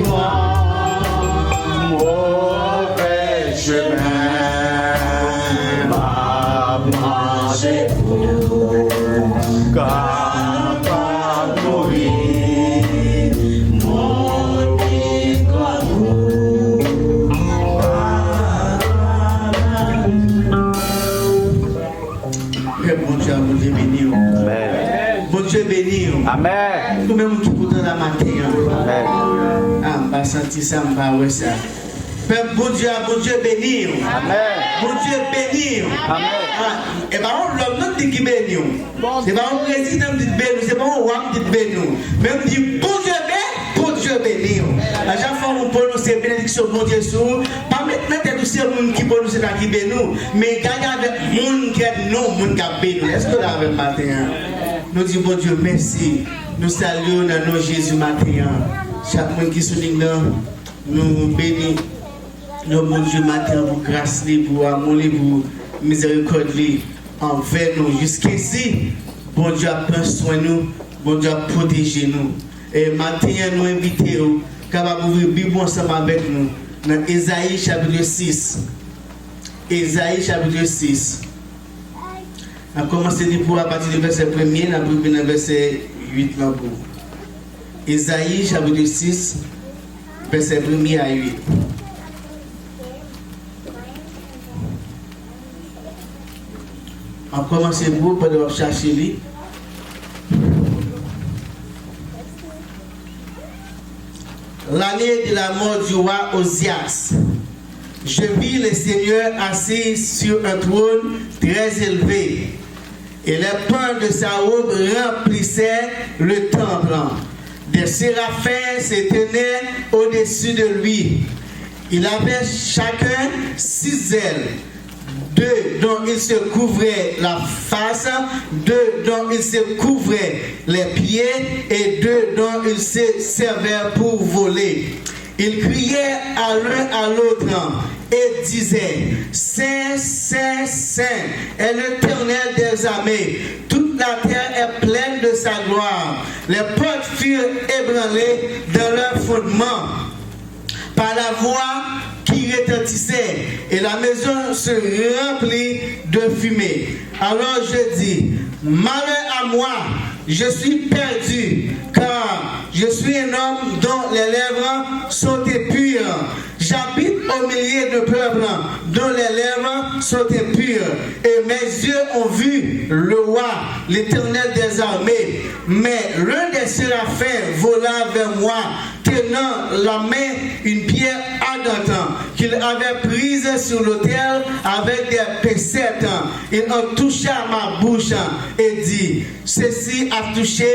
prends mauvais chemin, m'a marché pour capable mourir, mon Bon Dieu béni. Amen. Bon Dieu béni. Amen. Nous-mêmes qui pour la matin. Amen. Ah, on va sentir ça, on va voir ça. Père, bon Dieu béni. Amen. Bon Dieu béni. Amen. Et bien, l'homme non dit qui béni. C'est pas un président qui dit béni, c'est pas un roi qui dit béni. Même dit bon Dieu béni. À chaque fois qu'on prononce bénédiction, bon Dieu sous, pas maintenant que tous ces gens qui prononcent la qui béni, mais quand il y a des gens qui disent non, gens qui béni. Est-ce que là, avec matin, nous disons bon Dieu merci. Nous saluons dans nos Jésus matin. Chaque monde qui souligne là, nous bénissons. Nous, bon Dieu, matin, pour grâce, pour amour, pour miséricorde envers nous. Jusqu'ici, bon Dieu a pris soin de nous, bon Dieu a protégé nous. Et matin, nous invitons, capable d'ouvrir Bible ensemble avec nous, dans Ésaïe chapitre 6. Ésaïe chapitre 6. On a commencé à partir du verset 1er, on a pris le verset 8 là pour. Ésaïe chapitre 6, verset 1er à 8. On commence pour chercher lui. L'année de la mort du roi Osias, je vis le Seigneur assis sur un trône très élevé, et les pans de sa robe remplissaient le temple. Des séraphins se tenaient au-dessus de lui. Il avait chacun 6 ailes. 2 dont il se couvrait la face, 2 dont il se couvrait les pieds, et 2 dont il se servait pour voler. Il criait à l'un à l'autre et disait: Saint, Saint, Saint est l'Éternel des armées. Toute la terre est pleine de sa gloire. Les portes furent ébranlées dans leur fondement par la voix qui retentissait, et la maison se remplit de fumée. Alors je dis: malheur à moi, je suis perdu, car je suis un homme dont les lèvres sont impures. J'habite au milieu de peuples dont les lèvres sont impures, et mes yeux ont vu le roi, l'Éternel des armées. Mais l'un des séraphins vola vers moi, tenant la main une pierre ardente qu'il avait prise sur l'autel avec des pincettes. Il en toucha ma bouche et dit: ceci a touché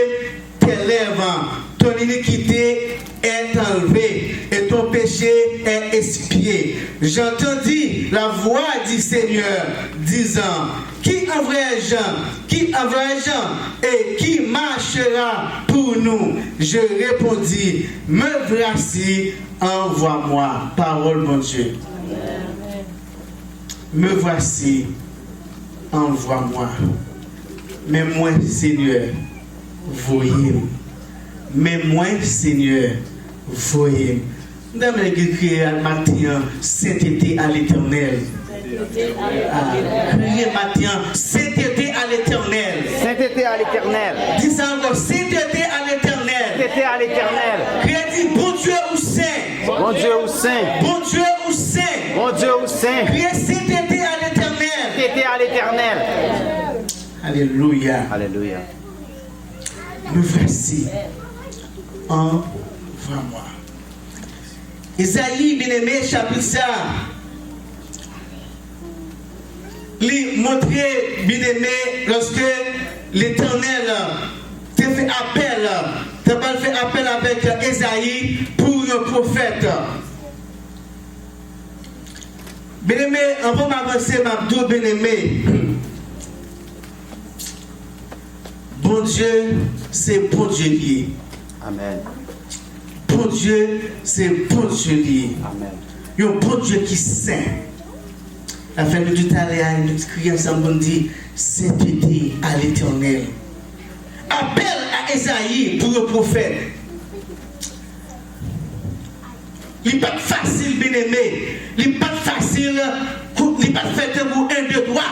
tes lèvres, ton iniquité est enlevée et ton péché est expié. J'entendis la voix du Seigneur disant: qui enverrai-je? Qui enverrai-je? Et qui marchera pour nous? Je répondis: me voici, envoie-moi. Parole, mon Dieu. Me voici, envoie-moi. Mais moi, Seigneur, voyez. Mais moi, Seigneur, voyez. Nous avons écrit à matin, sainteté à l'Éternel. Priez matin, sainteté à l'Éternel. Sainteté à l'Éternel. Dis ça encore, sainteté à l'Éternel. Sainteté à l'Éternel. Criez, bon Dieu ou saint. Bon Dieu ou saint. Bon Dieu ou saint. Bon Dieu ou saint. Criez, sainteté à l'Éternel. Sainteté à l'Éternel. Alléluia. Alléluia. Me voici. Envoie-moi. Isaïe, bien-aimé, chapitre ça. Lui montrer, bien-aimé, lorsque l'Éternel te fait appel, te fait appel avec Isaïe pour un prophète. Bien-aimé, on va m'avancer, ma douce bien-aimé. Bon Dieu, c'est bon Dieu lié. Amen. Bon Dieu, c'est bon Dieu lié. Amen. Il y a un bon Dieu qui est saint. La fin de tout à l'heure, nous crions ensemble, on dit: sainteté à l'Éternel. Appel à Esaïe pour le prophète. Il n'est pas facile, bien aimé. Il n'est pas facile. Il n'est pas fait pour 1, 2, 3.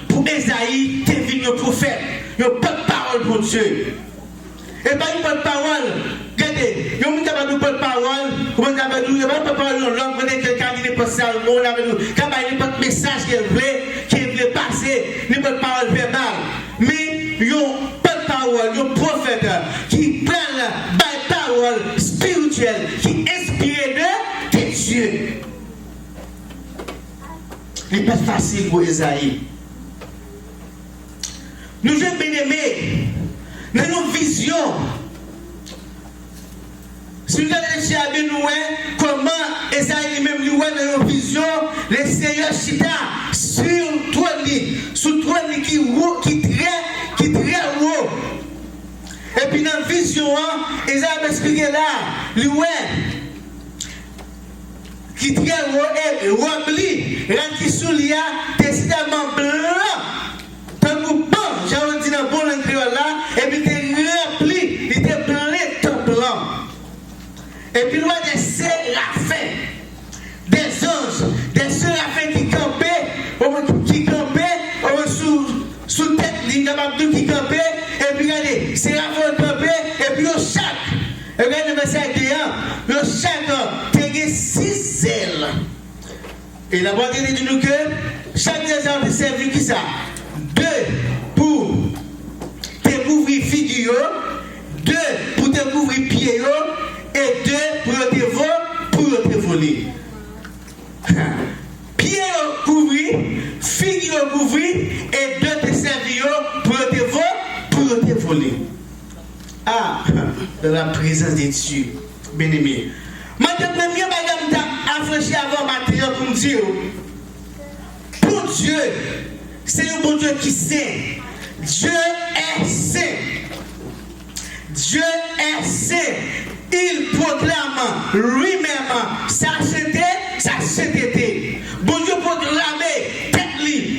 Pour Esaïe, tu es venu au prophète. Il n'y a pas de parole pour Dieu. Et pas une bonne parole. Regardez, il y a un peu de parole. Comment on a dit, il n'y a pas de parole dans l'homme. Quand il n'y a pas de salmon, quand il n'y a pas de message qu'il veut passer, il n'y a pas de parole verbale. Mais il y a pas de parole, il y a un prophète qui prend la parole spirituelle, qui inspire de Dieu. Il n'est pas facile pour Esaïe. Nous sommes bien-aimés. Dans nos visions, si nous allons bien nous comment Esaïe lui-même lui dans nos visions, le Seigneur chita sur le trône qui très haut. Et puis dans la vision, Esaïe m'a expliqué là, lui qui très haut est rempli, rempli sous lui, décidément blanc. Tant que bon, j'avais dit dans le bon créole là, et puis il était rempli, il était plein de blanc. Et puis, il y a des séraphins, des anges, des séraphins qui campaient, sous tête, qui campaient, et puis regardez, séraphins campaient, et puis regardez le verset 1, chaque a 6 ailes. Et la Bible dit nous que chaque des ailes servi qui ça? 2 pour te couvrir figure, 2 pour te couvrir pied, et 2 pour te voler. Pied couvrir, figure couvrir, et 2 te servir pour te voler. Ah, dans la présence de Dieu, bien aimé. Maintenant, premier bagage affranchi avant matin pour me dire, pour Dieu, c'est un bon Dieu qui sait. Dieu est saint. Dieu est saint. Il proclame lui-même sa sainteté. Bon Dieu proclame tête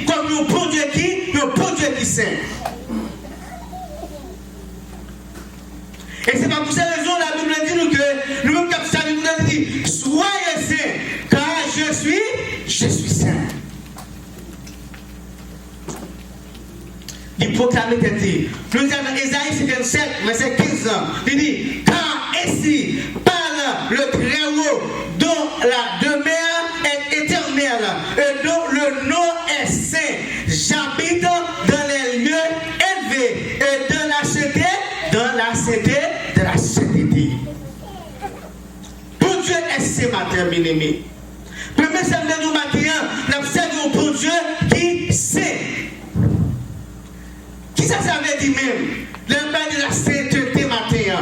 comme un bon Dieu qui saint. Et c'est pas pour cette raison la Bible dit nous que nous-mêmes comme ça nous dit soyez saints car je suis saint. Il proclame tête. Nous avons Esaïe 57 verset 15. Il dit car ainsi parle le Très-Haut dont la demeure est éternelle et dont le nom est saint. J'habite dans les lieux élevés et dans la sainteté de la sainteté. Pour Dieu est ce matin, bien aimé. Premier samedi du matin, nous observons pour Dieu qui sait. Qui ça veut dire même? L'embête de la sainteté matin.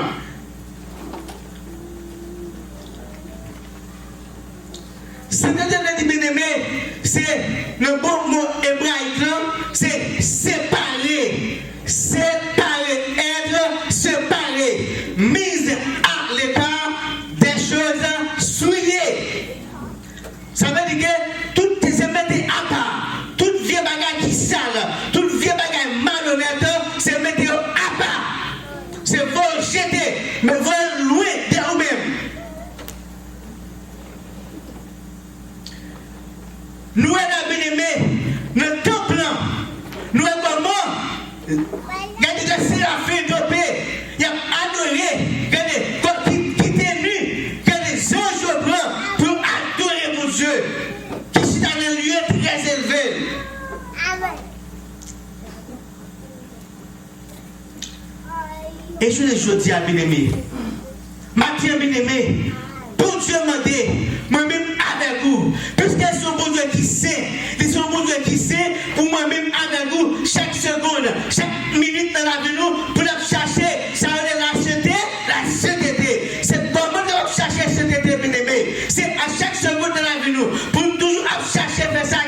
Sainteté veut dire bien aimé, c'est le bon mot hébraïque, c'est séparer. Séparer, être séparé, mise à l'écart des choses souillées. Ça veut dire que toutes tes mettre à part, toute vieille bagarre qui sale, toute vieille bagarre malhonnête, c'est mettre à part. C'est vol jeter, mais vol loin de vous-même. Nous, la bien-aimée, le temple, nous, comment? Regardez le séraphin dopé, il a adoré, regardez, qui était nu, regardez les anges blancs pour adorer mon Dieu, qui est dans un lieu très élevé. Et je dis à bien-aimé, Mathieu bien-aimé, pour Dieu demander, moi-même avec vous, puisque c'est un bon Dieu qui sait, c'est un bon Dieu qui sait, pour moi-même avec vous, chaque seconde, chaque minute dans la vie, pour nous chercher, ça veut dire la sainteté. C'est comment nous chercher la sainteté, bien-aimé. C'est à chaque seconde dans la vie, pour nous toujours chercher faire ça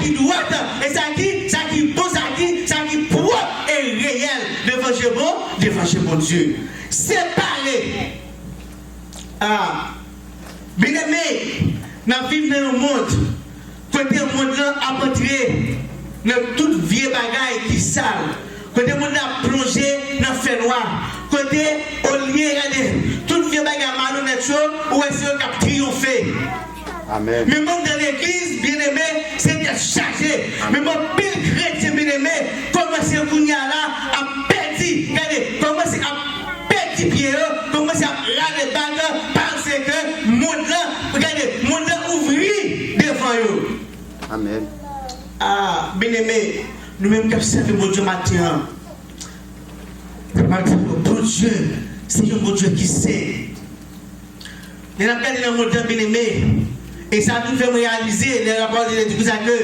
qui doit, et ça qui beau, ça qui propre et réel devant chez mon Dieu. Séparé. Ah, bien-aimé, nous vivons dans le monde, côté le monde a entré dans toute vieille bagaille qui sale, côté le monde a plongé dans le fait noir, côté au lieu, regardez, toute vieille bagaille malhonnête, ou est-ce qu'il a triomphé, Amen. Mais même dans l'église, bien aimé, c'est d'être chargé. Mais mon pile chrétien, bien aimé, commencez à courir là, à perdre. Regardez, commencez à perdre pied, commencez à raler bagarre, parce que monde là, regardez, monde là ouvri devant eux. Amen. Ah, bien aimé, nous-mêmes qui servons mon Dieu matin. Bon Dieu, c'est un bon Dieu qui sait. Les rappels dans le monde bien aimé. Et ça nous fait réaliser les rapports de l'éducation que,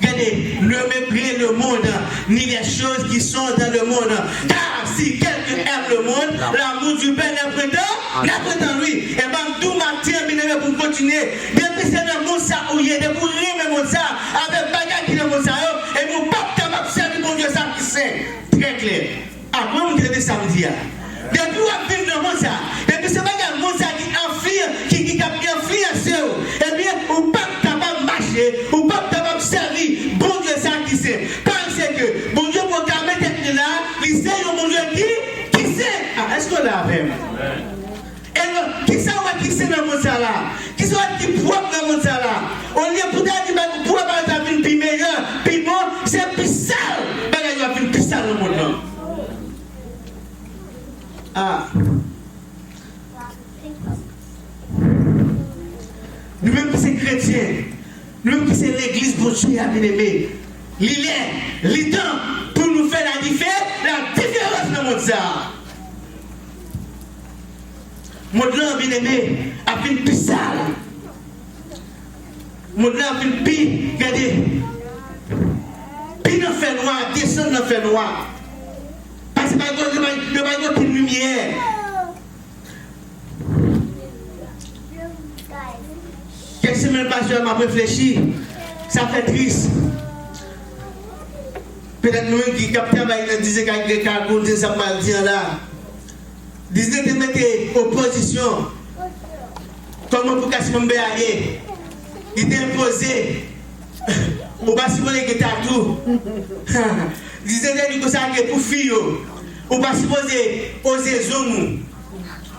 regardez, ne méprisez le monde, ni les choses qui sont dans le monde. Car si quelqu'un aime le monde, l'amour du Père n'apprend lui. Et bien, tout matin, bien aimé, pour continuer, depuis c'est dans le monde ça où il est, depuis rien le monde ça, avec bagarre qui est dans le monde ça, et nous pas capable de servir mon Dieu ça qui sait. Très clair. Après, on dirait samedi. Depuis on vit dans le monde ça, depuis c'est pas le monde ça qui a influencé, eh bien, on pas capable de marcher, on pas capable de servir, bon Dieu ça qui sait. Parce que, bon Dieu pour calmer tête là, il sait, bon Dieu qui sait. Ah, est-ce qu'on l'a avec? Et qui ça va qui sait dans le monde ça là? Qui ça va qui propre dans le monde ça là? On y est pour dire que pour avoir la vie plus meilleure, puis bon, c'est plus sale. Ben, il y a une plus sale dans le monde là. Ah. Nous-mêmes qui sommes chrétiens, nous-mêmes qui sommes l'église pour Dieu, bien aimé, il temps pour nous faire la différence dans le monde. Mon Dieu, bien aimé, a fait une plus sale. Mon Dieu a fait une plus, regardez, puis nous fait noir, descend dans fait noir. Parce que il n'y a pas de lumière. Quelques semaines passées, m'a réfléchi. Ça fait triste. Peut-être nous qui captons, il disait qu'il y a des cargos, des amadiens là. Disney te mettait opposition. Comment pour casser mon béaillé? Il t'a imposé. Au bas si vous voulez que t'as tout. Disney dit que ça que pour filles. Au bas si vous voulez oser zoom.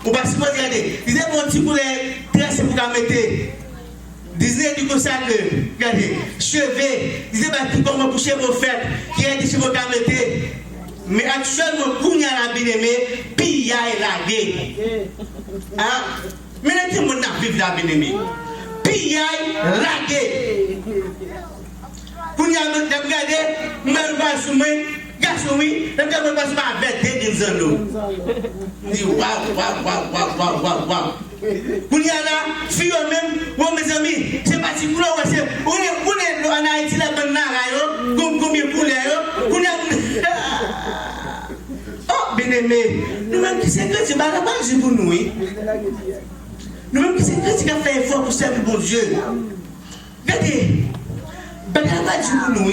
Au bas si vous voulez. Disney mon petit pour les tresses pour la mettre. Disney dit que ça que, regardez, chevet. Disney comment pour chez vos fêtes. Qui a dit chez vos camétés. Mais actuellement, pour nous la bien aimé, pilla est lagué. Hein? Mais nous sommes vivre la bien aimé. Pilla est lagué. Pour nous regarder, nous pas sous moi, garçon oui, nous ne pas avec des anneaux. On dit waouh. Pour nous là, fille même, mes amis, c'est pas si vous c'est on est en Haïti la bonne nara combien pour les oh, bien aimé, nous-mêmes qui sommes chrétiens, c'est pour nous. Nous-mêmes qui sommes chrétiens qui fait effort pour servir bon Dieu. Regardez, c'est pour nous.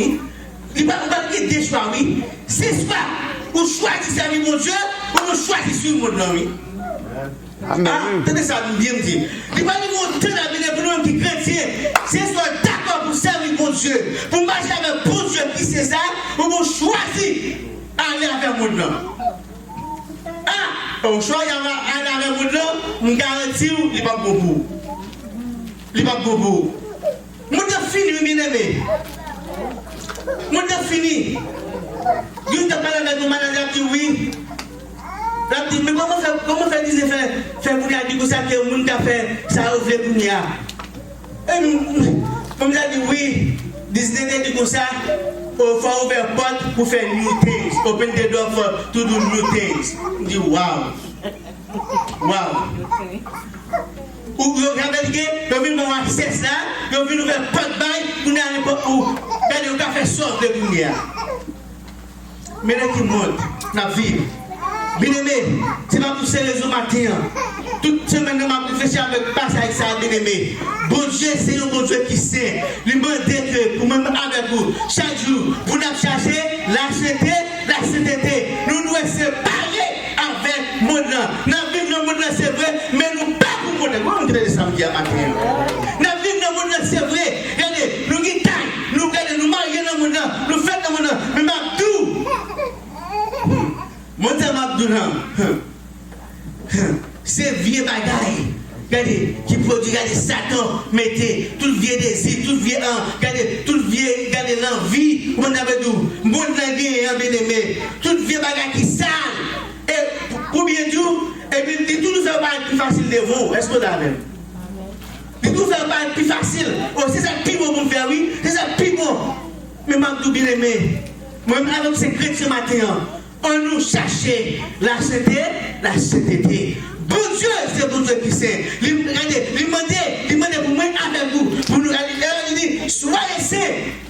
Il ne va pas des choix, oui. C'est soit ou choisir servir mon Dieu, ou nous choisir suivre mon nom. Amen. Tenez ça bien dit. Il va nous montrer la vie pour nous qui chrétiens. C'est soit d'accord pour servir mon Dieu, pour marcher avec bon Dieu qui c'est ça, ou pour choisir aller avec mon nom. Au choix, il y a un avec mon nom, je garantis, il n'est pas beaucoup. Il n'est pas beaucoup. Moi, j'ai fini, bien aimé. Moi, j'ai fini. Je te parle avec mon manager qui oui. Mais comment faire dire faire pour dire que ça que le monde a fait ça ouvre pour nous. Et comme ça dit oui, Disney dit comme ça, il faut ouvrir porte pour faire new things, open the door for to do new things. On dit wow. Ou vous avez dit que vous venez accès ça, vous venez ouvrir porte bail pour n'aller pas où, d'aller au café sorte de nous. Mais là qui monte, la vie. Bien aimé, c'est pas pour ces raisons matin. Toute semaine, je m'ai réfléchi avec passage ça, bien aimé. Bon Dieu, c'est un bon Dieu qui sait. Il m'a dit que, pour même avec vous, chaque jour, vous n'avez cherché la sainteté. Nous devons séparer avec mon nom. Nous vivons dans le monde, c'est vrai, mais nous pas pour mon nom. Comment on dirait samedi à matin? Nous vivons dans le monde, c'est vrai. Regardez, nous guitons, nous marions dans le monde, nous faisons dans le monde, mais tout. Mon Dieu, c'est vieux bagaille. regardez, qui produit, regardez, Satan, mettez, tout le vieux désir, tout le vieux, regardez, tout le vieux, regardez, l'envie, on avait dit, mon bien aimé, tout le vieux bagage qui sale, et pour bien dire, et puis, tout nous fait pas plus facile de vous, est-ce que là même? Et tout faire pas plus facile, oh, c'est ça le plus beau pour me faire, oui, c'est ça le plus beau, mais m'a tout bien aimé, moi, avec ces chrétiens matin, on nous cherchait la sainteté. Bon Dieu, c'est bon Dieu qui sait. Regardez, il demandait pour moi avec vous. Pour nous dire, soyez saints.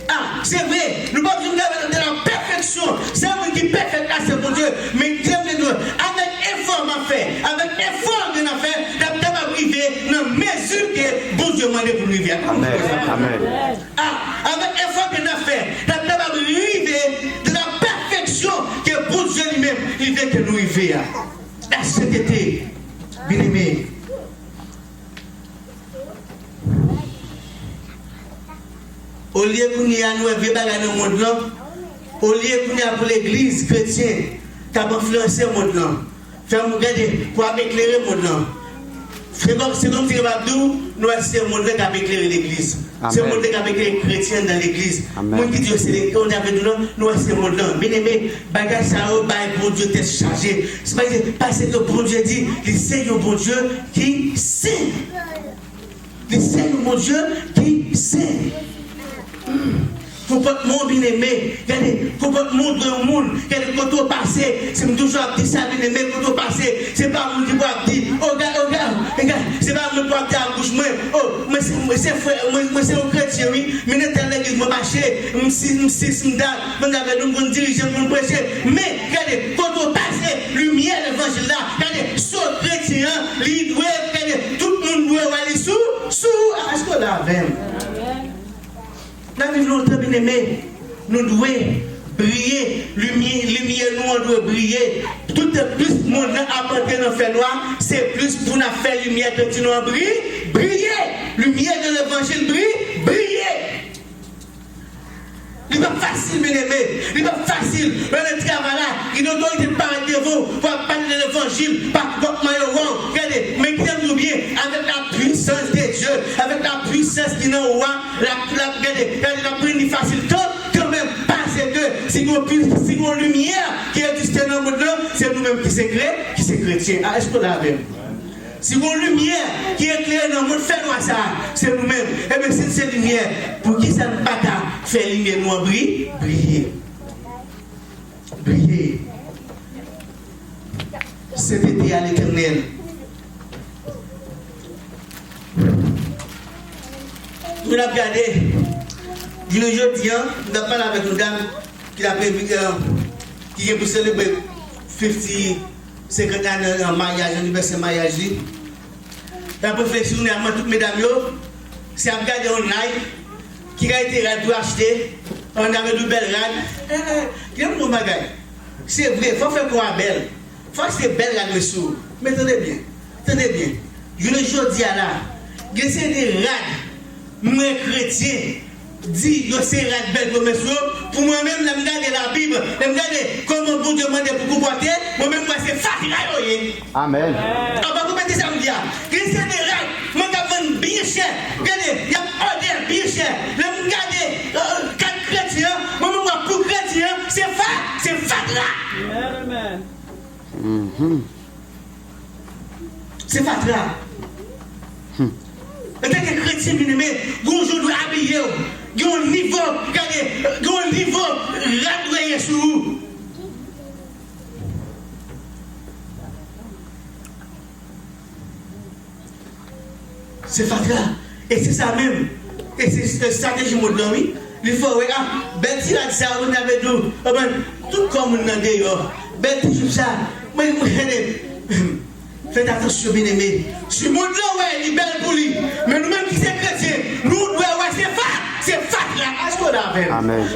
Ah, c'est vrai. Nous ne pouvons pas de la perfection. C'est un qui est parfait là, c'est bon Dieu. Mais Dieu nous avec effort m'a fait. Avec effort que m'a fait, d'abord arriver dans la mesure que bon Dieu m'a dit pour lui vivre. Amen. Amen. Ah, avec effort que m'a fait, d'abord arriver de la perfection que bon Dieu lui-même, il veut que nous vivions. La sainteté. Bien aimé. Au lieu qu'on y a nous vivre dans le monde là, au lieu qu'on y a pour l'église chrétienne, qui a influencé le monde là, faire nous regarder pour éclairer le monde là. C'est comme si nous c'est le monde qui a éclairé l'église. C'est le monde qui a éclairé les chrétiens dans l'église. Moi qui dis c'est on a nous c'est le monde là. Bien aimé, bagage ça au bail bon Dieu t'es chargé. C'est pas parce que bon Dieu dit, c'est le bon Dieu qui sait. C'est le bon Dieu qui sait. Comportement bien aimé, regardez, comportement de monde, regardez, quand on passe, c'est toujours dit ça, bien aimé, quand on passe, c'est pas mon qui va dire, oh, regarde, c'est pas mon qui va dire à bouche, oh, moi c'est frère, moi c'est un chrétien, oui, mais n'est pas l'église, moi marcher, nous diriger, nous prêcher, mais regardez, quand on passe, lumière, l'évangile là, regardez, ce chrétien, il doit, regardez, tout le monde doit aller sous, est-ce qu'on l'a même? Nous vivons très bien aimé. Nous devons briller. Lumière, nous on doit briller. Tout est plus mon apporté dans le fait noir, c'est plus pour nous faire lumière que tu nous brilles. Briller. Lumière de l'évangile briller. Il n'est pas facile, bien aimé. Il n'est pas facile. Le travail là, il n'a pas été parlé de vous pour parler de l'évangile, par contre, regardez, mais bien bien, avec la puissance de Dieu, avec la puissance qui nous roi, la prise facile, quand même, parce que si nous lumière qui existe dans le monde, c'est nous-mêmes qui sommes chrétiens. Ah, est-ce que là même? Si vous lumière qui éclaire dans le monde, fais-nous ça, c'est nous-mêmes. Et bien, c'est cette lumière, pour qui ça ne pas faire lumière nous briller? Briller. C'est été à l'éternel. Vous l'avez regardé, du jeudi, nous avons parlé avec une dame qui a prévu, qui est pour célébrer 50 ans en mariage, anniversaire mariage. La réflexion, à toutes mesdames, c'est à regarder un live qui a été pour acheter. On avait de belles rades. Il y a un bagage. C'est vrai, il faut faire quoi belle. Il faut que c'est belle la dessous. Mais tenez bien. Je le dis à là, il y a des rades, moi chrétien, dit que c'est rades belles pour mes soeurs. Pour moi-même, je regarde la Bible, je regarde comment vous demandez pour comporter. Moi-même, moi, c'est facile. Amen. On va vous mettre ça, il y a des rades, moi, je vends bien cher. Regardez, il y a un ordre bien cher. Je regarde 4 chrétiens, moi-même, moi, pour chrétien, c'est fat là. Amen. C'est fat là. En tant que chrétien, bien aimé, bonjour, doit habiller. Il y a un niveau, regardez, il y a un niveau, radoué sur vous. C'est fat là. Et c'est ça même. Et c'est une stratégie moderne, oui. Il faut, Betty a dit ça, on avait tout comme on a dit, Betty dit ça. Mais faites attention, bien aimé. Si le monde là, il est belle pour lui. Mais nous-mêmes qui sommes chrétiens, nous, c'est fat là. Est-ce qu'on a fait?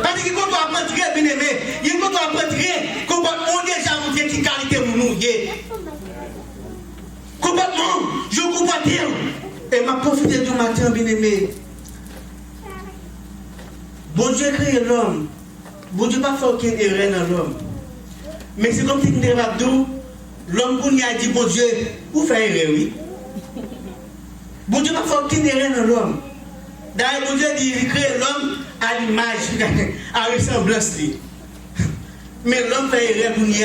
Parce que quand on apprend très bien aimé, quand on apprend très, comportement déjà montré qui qualité pour nous. Comportement, je comprends bien. Et m'a profité du matin, bien aimé. Bon Dieu a créé l'homme. Bon Dieu n'a pas fait aucune erreur dans l'homme. Mais c'est comme si nous avons dit, l'homme qui a dit, bon Dieu, vous faites erreur, oui. Bon Dieu va faire aucun erreur dans l'homme. D'ailleurs, bon Dieu dit qu'il crée l'homme à l'image, à ressemblance. Mais l'homme fait erreur pour nous.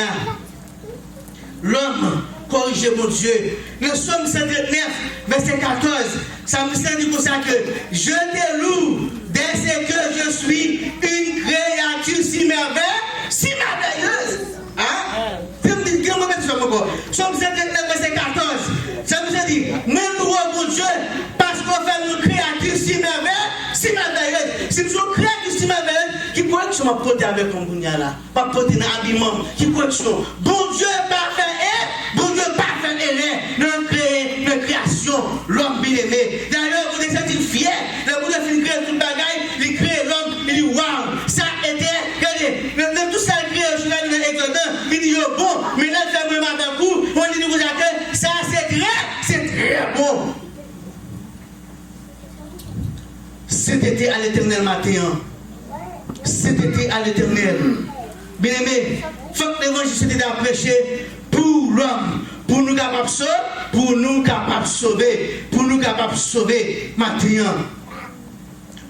L'homme corrige mon Dieu. Le psaume 139, verset 14, ça me dit comme ça que je te loue dès que je suis une créature si merveilleuse. Hein? Psaume 139, verset 14, ça me dit, mais nous mon Dieu, parce qu'on fait une créature si merveilleuse. Si nous sommes créatures si merveilleuses, qui correction m'a porté avec mon bougnat là, pas porté dans l'habillement, qui correction. Bon Dieu parfait et bon Dieu parfait et dans la création, l'homme bien aimé. D'ailleurs, vous êtes fiers, le bon Dieu fait créer tout le bagaille, il crée l'homme, il dit waouh, ça était, regardez, tout ça créé, je suis allé dans l'Exode, il dit bon, mais là, je vais me mettre un coup, on dit vous accueillez, ça c'est très bon. Cet été à l'éternel matin. Cet été à l'éternel. Bien aimé, il faut que l'évangile soit prêché pour l'homme, pour nous capables de sauver, pour nous capables de sauver matin.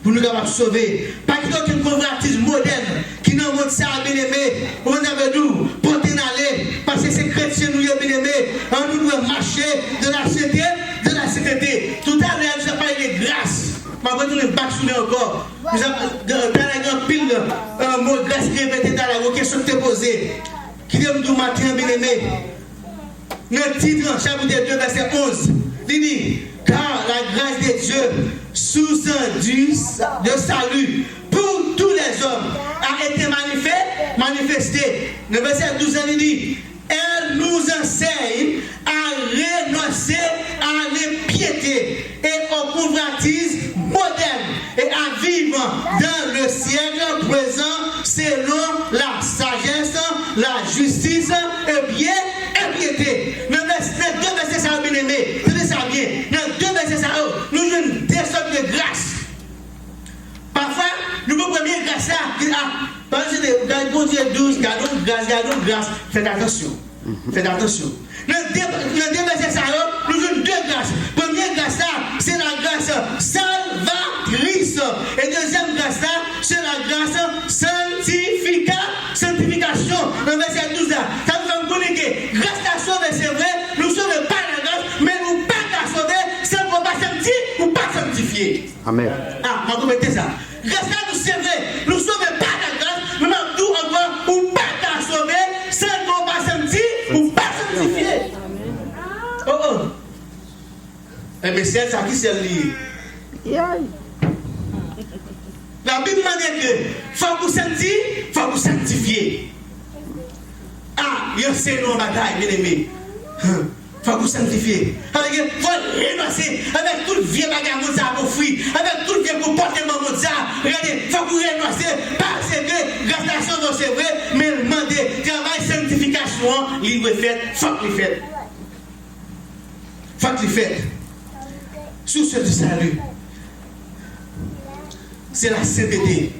Pour nous capables de sauver. Pas qu'il y ait aucun convertisme moderne qui nous montre ça, bien aimé. On avait nous, pour aller, parce que c'est chrétien, nous, bien aimé. On nous doit marcher de la sainteté. Tout à l'heure, je parle de grâce. Je vais retourner back sur encore. Nous avons un pile mot de grâce qui est répété dans la question que tu as posée. Qui dit nous matin, bien aimé. Le titre, chapitre 2, verset 11. Il dit, car la grâce de Dieu, source de salut pour tous les hommes, a été manifestée. Le verset 12, il dit, elle nous enseigne à renoncer à l'impiété et au convertisme moderne et à vivre dans le siècle présent selon la sagesse, la justice et bien impiété. Le deux versets ça bien aimé, tenez ça bien. Dans deux versets ça, nous avons des sortes de grâce. Parfois, nous avons première grâce là, parce que gardons Dieu 12, gardons grâce. Faites attention. Faites attention. Dans deux versets ça, nous avons deux grâces. Première grâce là, c'est la grâce salvatrice. Et deuxième grâce là, c'est la grâce sanctification. Le verset 12 là, ça nous fait connaître que grâce à sauver, c'est vrai, nous sauvons pas la grâce, mais nous pas qu'à sauver, c'est pour pas sanctifier ou pas sanctifier. Amen. Ah, on va mettez ça. Grâce à nous, c'est vrai, nous sauvons pas la grâce, mais nous tout encore, ou pas qu'à sauver, c'est pour pas sanctifier ou pas sanctifier. Oh oh. Eh bien, c'est ça qui s'est lié. La Bible dit que faut vous sentir, faut vous sanctifier. Ah, il y a ces noms bataille, bien aimé. Faut vous sanctifier. Il faut renoncer avec tout le vieux bagage ça pour fuir, avec tout le vieux comportement ça. Regardez, faut vous renoncer parce que grâce à ça, c'est vrai, mais demandez, travail sanctification, il doit faire, faut qu'il fait. Faut qu'il fait. Sous ce du salut. C'est la CPD.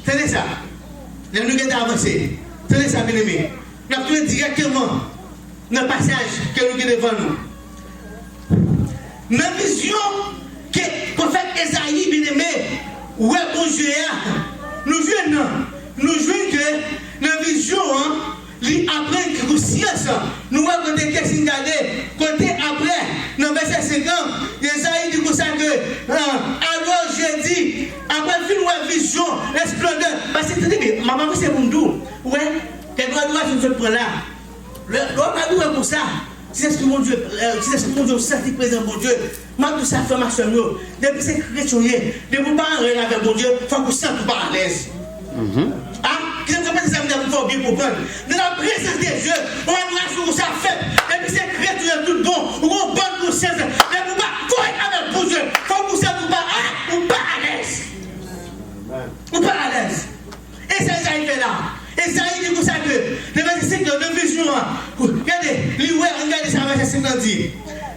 Tenez ça. Les nous avons avancé. Tenez ça, bien aimé. Nous avons directement dans le passage que nous avons devant nous. Dans la vision que le prophète Esaïe, bien aimé, ouais, bon Dieu, nous jouons que dans la vision, après que science, nous voyons côté qu'est-ce qu'il y a côté après, dans le verset 50, Esaïe dit comme ça que, alors je dis, après une vision, la splendeur, parce que maman, c'est pour nous, ouais, qu'elle doit se prendre là. L'homme a dit pour ça. Si c'est ce que mon Dieu, c'est présent, mon Dieu, moi tout ça fait ma soeur, depuis ces chrétiens, depuis vous parler avec mon Dieu, il faut que vous sentez pas à l'aise. Ah, qui ne comprend pas ça, vous faut bien comprendre. Dans la présence des dieux, on a une ça fait, depuis ces chrétiens, tout bon, ou on bonne conscience, mais vous pas avec mon Dieu, il faut que vous sentez pas à l'aise. Ou pas à l'aise. Et ça, il fait là. Et ça, il dit que ça que, le verset 50, de vision, regardez ça, verset 50 dit.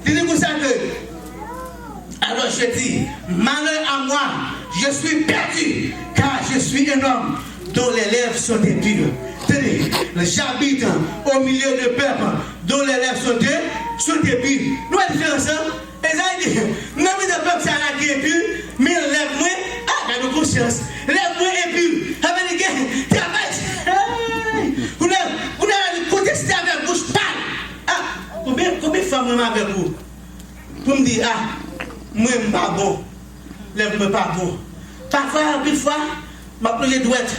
Il dit que ça que, alors je dis, malheur à moi, je suis perdu, car je suis un homme dont les lèvres sont impures. Tenez, j'habite au milieu de peuple dont les lèvres sont impures. Nous avons différence, Esaïe dit, non, mais de peuple, ça a qui est pur, mais lève-moi, ah, de conscience, lève-moi et pur. Américain, travaille. Vous n'avez contesté avec bouche parle. Ah, combien de femmes sont avec vous? Pour me dire, ah, moi, je ne suis pas bon. Lève-moi pas bon. Parfois, une fois, je plongé douette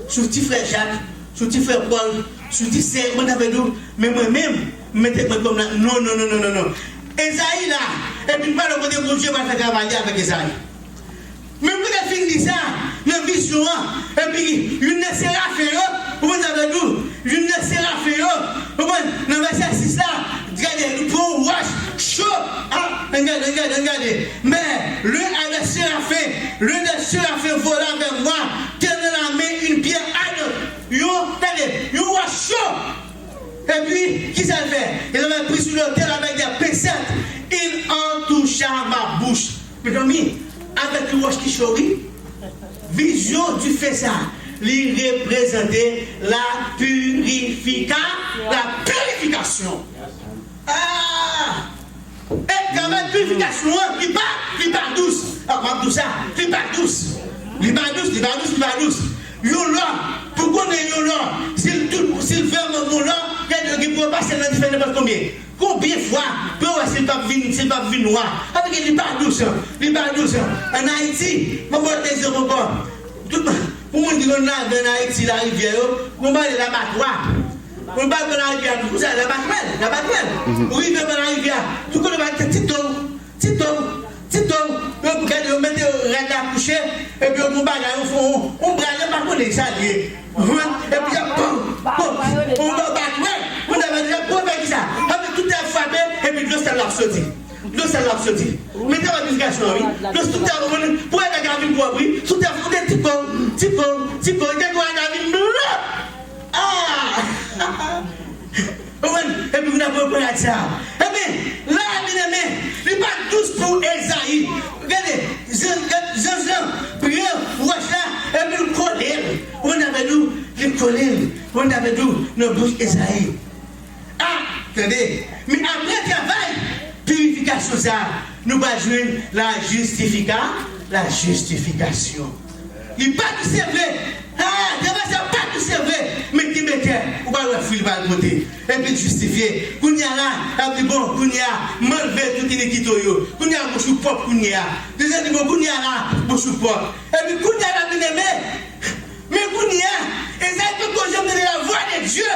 sur petit frère Jacques, sur petit frère Paul, sur petit frère, moi j'avais dit, mais moi-même, mettez-moi comme là. Non. Esaïe là, et puis pas le côté bon Dieu va faire travailler avec Esaïe. Même quand il finit ça, la vision, et puis une ne sera fait, vous avez dit, une ne sera fait, dans le verset 6 là, regardez, pour wash, chaud, ah, regardez, mais l'un avait séraphé, l'un des séraphés vola vers moi, tenant la main une pierre ardente, yo wash chaud. Et puis, qui ça fait? Il avait pris sur l'autel avec des pincettes. Il en toucha ma bouche. Mes amis, avec le wash qui chourit, vision du fait ça. Il représentait la purification. Ah! Et quand même, purification, il part douce. Ah, comme tout ça, il part douce. Yon là, pourquoi on est yon là? S'il fait mon là, il peut passer dans différents combien? Combien de fois, s'il ne pas venir noir? Avec les barres douces. En Haïti, je vais te dire encore. Pour moi, dire qu'on a en Haïti la rivière, on va aller la battoir. On va aller la rivière, tout ça, la battoir. On arrive dans la rivière, tout le monde va être petit on met le rad à coucher, et puis on va pas connaître ça. Et puis on va battre, on avait déjà pour ça. Avec tout est frappé, et puis l'eau ça l'a sorti. Mettez la purification, oui. L'eau tout est pour être à la pour abri, tout est petit peu, il y a ah! Et puis vous n'avez pas ça. Eh bien, là, il n'est pas tous pour Esaïe. Regardez, Jean, prière, et puis le coller. On avait dit, le coller. On avait dit, nos bouches Esaïe. Ah, regardez. Mais après le travail, purification, ça, nous allons jouer la justification. Il n'est pas tout serveur. Ah, il n'est pas tout serveur. Mais qui mettait, on va le fil par le côté. Et puis justifier. Kounia là, et puis bon, Kounia, m'enlever toute iniquité. Kounia, mon chou propre, Kounia. Les animaux, Kounia là, mon chou propre. Et puis Kounia là, bien aimé. Mais Kounia, Esaïe peut que j'aime donner la voix de Dieu.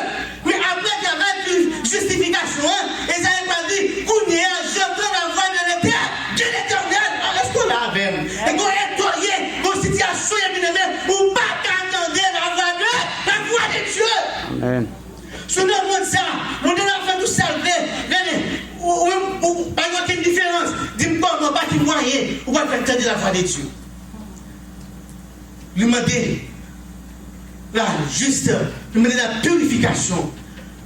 Mais après, il y avait une justification. Esaïe m'a dit, Kounia, j'entends la voix de l'Éternel. Dieu l'Éternel. Est-ce qu'on l'a avec? Et qu'on est toyé, qu'on situation, bien aimé, ou pas qu'attendre la voix de Dieu. Amen. Si on demande ça, on a fait tout ça, ou pas aucune différence. Dis-moi, on va pas te moyen, on va faire entendre la voix de Dieu. Lui demander la juste, lui demander la purification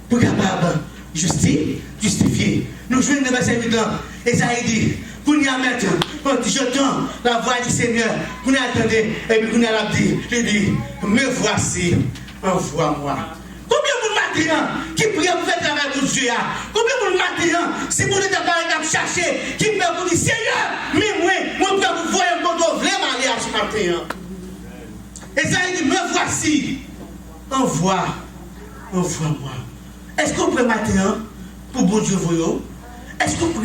pour capable justifier. Nous jouons dans le verset 8 ans, Esaïe dit, qu'on y a maintenant, quand j'entends la voix du Seigneur, qu'on y attendait, et puis qu'on y a dit, il dit, me voici, envoie-moi. Combien de matin qui prie pour faire travail pour Dieu? Combien de matin, si vous êtes à chercher, qui peut vous dire, Seigneur, mais moi, je peux vous voir un bon vraiment aller à ce matin. Esaïe dit, me voici, envoie-moi. Est-ce qu'on peut matin pour bon Dieu vous? Est-ce qu'on peut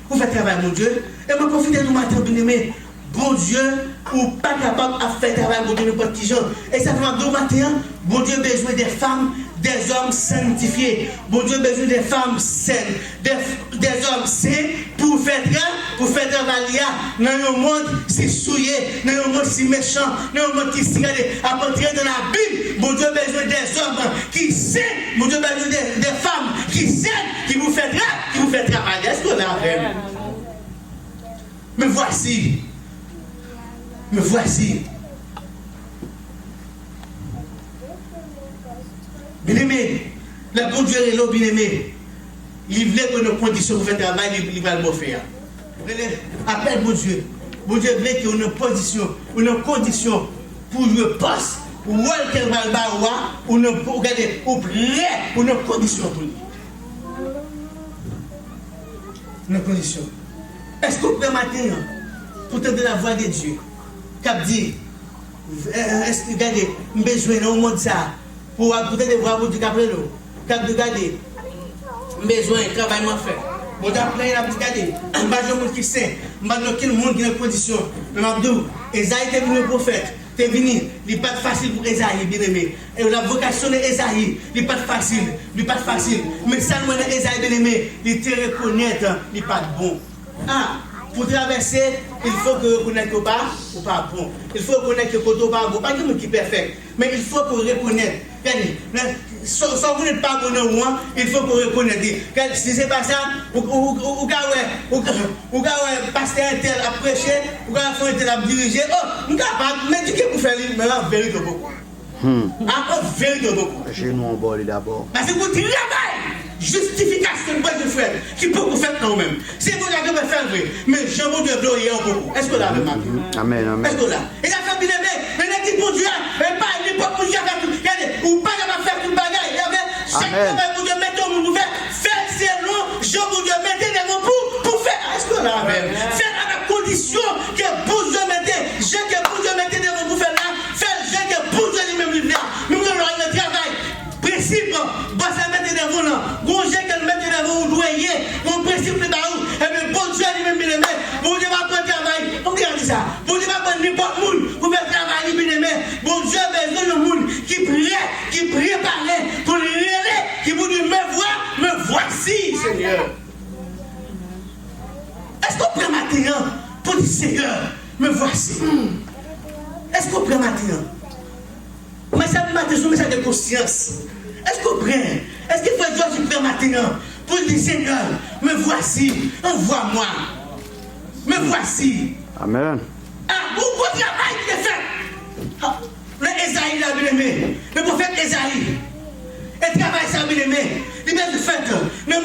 pour faire travail mon Dieu? Et je profite de nous matin, bien aimé. Bon Dieu, ou pas capable de faire travail pour Dieu, n'importe qui genre. Et ça fait un bon matin, bon Dieu a besoin des femmes, des hommes sanctifiés. Bon Dieu a besoin des femmes saines, des hommes sains pour faire travail dans un monde si souillé, dans un monde si méchant, dans un monde qui s'y regarde à entrer dans la Bible. Bon Dieu a besoin des hommes qui sains, bon Dieu a besoin des femmes qui saines, qui vous font travailler. Est-ce qu'on l'a fait? Me voici. Bien-aimé, le bon Dieu est là, bien-aimé. Il voulait que nos conditions pour faire travail, il va le faire. Appelle mon Dieu. Mon Dieu voulait qu'il y ait une condition pour jouer poste, ou qu'elle va le barrer, ou regarder, ou prêt, ou une condition pour lui. Une condition. Est-ce que vous pouvez matin pour tenter la voix de Dieu? Cap dit, est-ce que regardez, besoin dans le monde ça pour tenter voir pour Dieu qu'après nous. Cap de regarder, besoin travail moi faire. Bon d'après la regarder, pas de monde qui sait, pas de quel monde qui est en condition. Mais Abdou, Esaïe était le prophète. T'es venu, il n'est pas facile pour Esaïe, bien aimé. Et la vocation d'Esaïe, il n'est pas facile, Mais ça, nous, Esaïe, bien aimé, il te reconnaître, il n'est pas bon. Ah, pour traverser, il faut que reconnaître que pas ou pas bon. Il faut reconnaître que côté pas bon. Pas que qui est parfait, mais il faut qu'on reconnaisse. Sans vous n'êtes pas bon au moins, il faut qu'on reconnaisse. Si ce n'est pas ça, ou pasteur un tel a prêché, ou un tel a dirigé, oh, nous capable, mais tu peux faire mais en vérité beaucoup. En vérité beaucoup. Chez nous, on va aller d'abord. Parce que vous travaillez. Justification de frère qui peut vous faire nous-mêmes. Si vous avez fait vrai, mais je vous dois hier beaucoup. Est-ce que là, le mari? Amen, amen. Est-ce que là? Et la famille mais l'équipe pour Dieu, et pas l'époque pour Dieu, ou pas de faire tout le bagage. Il y avait chaque fois pour Dieu mettre au monde, faire c'est long, je vous dois mettre des mots pour faire. Est-ce que là, même? Faire à la condition que pour Dieu mette, je que pour Dieu mette des mots pour faire là, faire je que pour Dieu lui-même là. Nous allons le travail. Principe, bah ça mette des mots là. Gonje qu'elle mette des mots ou doyer, mon principe de baou. Et bien bon Dieu lui-même bien aimé. Bon Dieu va prendre travail. On regarde ça. Bon Dieu va prendre n'importe monde pour faire travail bien aimé. Bon Dieu a besoin de monde qui prépare pour le relais, qui vous dit me voici Seigneur. Est-ce qu'on prend matin pour dire Seigneur, me voici? Est-ce qu'on prend matin? Mais ça me matin, mais ça de conscience. Est-ce qu'on prend? Est-ce qu'il faut Dieu qui prend matin pour dire Seigneur, me voici, envoie-moi. Me voici. Amen. Ah, beaucoup de travail qui est fait. Ah, le Esaïe l'a bien aimé. Le prophète Esaïe. Et travail ça bien aimé. Il m'a fait, non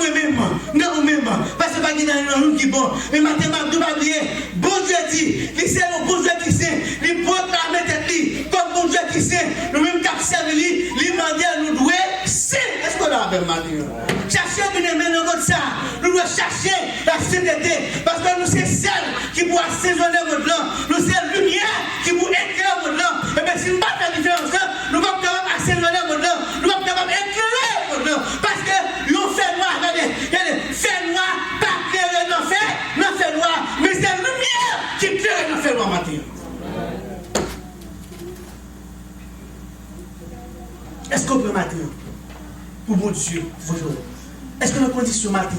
moi-même, parce que pas qu'il y a un homme qui est bon. Mais maintenant, je ne pas oublier. Bon Dieu dit, il sait le bon Dieu qui sait, il proclame tête lui, comme bon Dieu qui sait, nous même qui servi lui, il m'a dit à nous douer, c'est. Est-ce qu'on a bien maintenant? Chercher bien aimé dans notre ça. Nous devons chercher la sainteté, parce que nous c'est celle qui peut assaisonner votre langue, nous c'est la lumière qui peut éclairer votre langue. Et bien si nous ne faisons pas la différence, nous ne pouvons pas assaisonner votre langue, nous ne pouvons pas éclairer votre langue, parce que l'on fait noir, regardez, fait noir, pas clair dans fait noir, mais c'est la lumière qui éclaire dans fait noir matin. Est-ce qu'on peut matin pour mon Dieu, bonjour? Est-ce que nos conditions matin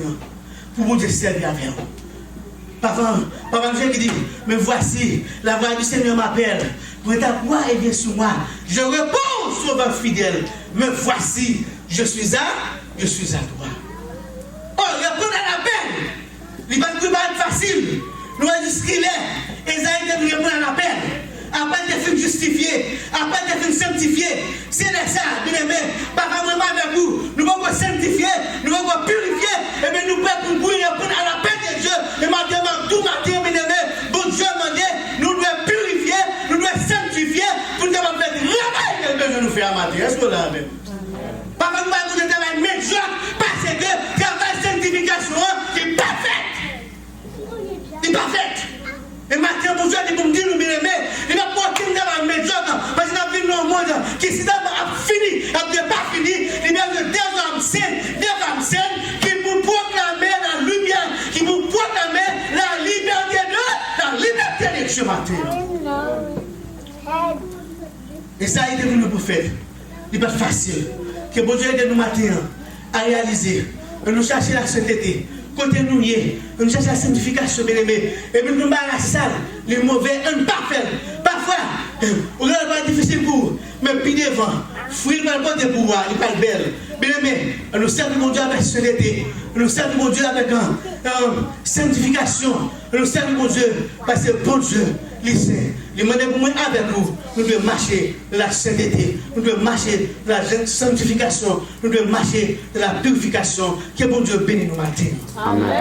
pour mon Dieu servir avec vous? Papa Dieu qui dit, mais voici, la voix du Seigneur m'appelle. Pour ta voix est bien sur moi. Je réponds, sauveur fidèle. Me voici, je suis à toi. Oh, répondre à l'appel. Il ne va pas être facile. Nous avons dit ce qu'il est. Esaïe devait répondre à l'appel. Après des films justifiés, après des films sanctifiés, c'est ça, bien aimé, papa, maman avec vous, nous allons sanctifier, nous allons purifier, et bien nous pouvons répondre à l'appel de Dieu, et maintenant, tout matin, bien aimé, bon Dieu m'a dit, nous devons purifier, nous devons sanctifier, pour nous faire le travail que nous faisons à matin. Est-ce que là même? Papa, nous allons faire un travail médiocre, parce que le travail de sanctification n'est pas fait. Il n'est pas fait. Et maintenant, pour Dieu, il me dit, nous bien aimés, il n'a pas aucun travail médiocre, parce qu'il a vu dans le monde qui, si ça a fini, n'a pas fini, il y a des femmes saines, qui vous proclamer la lumière, qui vous proclamer la liberté de ce matin. Et ça a été pour le prophète. Il n'est pas facile. Que bon Dieu aide nous matin à réaliser, à nous chercher la sainteté. Côté nous, nous cherchons la sanctification, bien aimé. Et puis nous sommes à la salle, les mauvais, on ne pas faire. Parfois, on ne pas difficile pour vous, mais puis devant, fruit ne pas de pouvoir, il n'est pas belle. Bien aimé, nous servons mon Dieu avec sainteté, nous servons mon Dieu avec sanctification, nous servons mon Dieu parce que bon Dieu, il sait. Il m'a dit pour moi avec vous, nous devons marcher de la sainteté, nous devons marcher de la sanctification, nous devons marcher de la purification. Que bon Dieu bénisse nous matin. Amen.